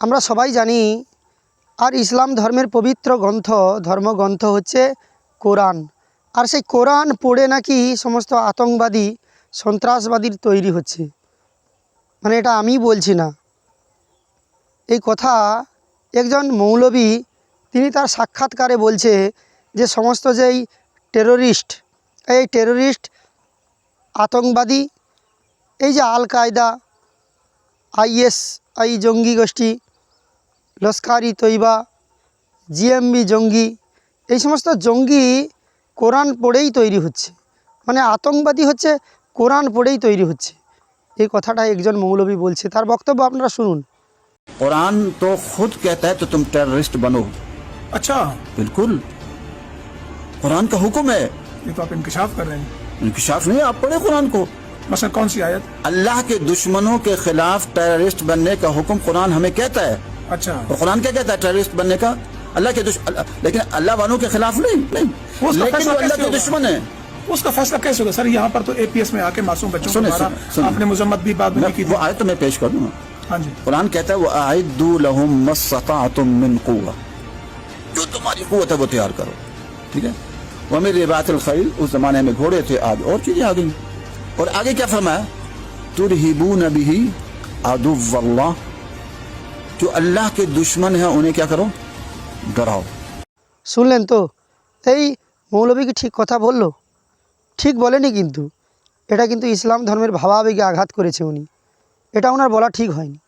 আমরা সবাই জানি আর ইসলাম ধর্মের পবিত্র গ্রন্থ ধর্মগ্রন্থ হচ্ছে কোরআন। আর সেই কোরআন পড়ে নাকি সমস্ত আতঙ্কবাদী সন্ত্রাসবাদীর তৈরি হচ্ছে। মানে এটা আমি বলছি না, এই কথা একজন মৌলবী তিনি তার সাক্ষাৎকারে বলছে যে সমস্ত যেই টেররিস্ট আতঙ্কবাদী, এই যে আল কায়দা, আইএসআই জঙ্গি গোষ্ঠী, লস্কারি তৈবা, জিএমবি জঙ্গি, এই সমস্ত জঙ্গি কোরআন পড়েই তৈরি হচ্ছে। মানে আতঙ্কবাদী হচ্ছে কোরআন পড়েই তৈরি হচ্ছে। এই কথাটা একজন মৌলবী বলছে, তার বক্তব্য আপনারা শুনুন। कुरान तो खुद कहता है तो तुम टेररिस्ट बनो। अच्छा, बिल्कुल, कुरान का हुक्म है। ये तो आप इंकशाफ कर रहे हैं। इंकिशाफ नहीं, आप पढ़े कुरान को। मसलन कौन सी आयत? अल्लाह के दुश्मनों के खिलाफ टेररिस्ट बनने का हुक्म कुरान हमें कहता है। अच्छा, और कुरान क्या कहता है टेररिस्ट बनने का? अल्लाह के लेकिन अल्लाह वालों के खिलाफ नहीं, उसका लेकिन फैसला वो अल्लाह कैसे के होगा? दुश्मन है। उसका फैसला कैसे होगा सर? यहाँ पर तो एपीएस में आके मासूम बच्चों को सुने, मारा, सुने। आपने मुजम्मत भी बात नहीं की थी। वो आयत तो मैं पेश कर दूंगा। हाँ जी, कुरान कहता है वो आइदू लहुम मस्तताअतुम मिन कुव्वा, जो तुम्हारी कुव्वत है वो तैयार करो। ठीक है, वो मेरी रिबातुल खैल, उस जमाने में घोड़े थे, आज और चीजें आ गई। और आगे क्या फरमाया? तुरहिबून बिही अदुव्वल्लाह, जो अल्लाह के दुश्मन है उन्हें क्या करो? डराओ। শুনলেন তো, এই মৌলবী কি ঠিক কথা বলল? ঠিক বলেনি, কিন্তু এটা কিন্তু ইসলাম ধর্মের ভাবাবেগে আঘাত করেছে উনি। এটা ওনার বলা ঠিক হয়নি।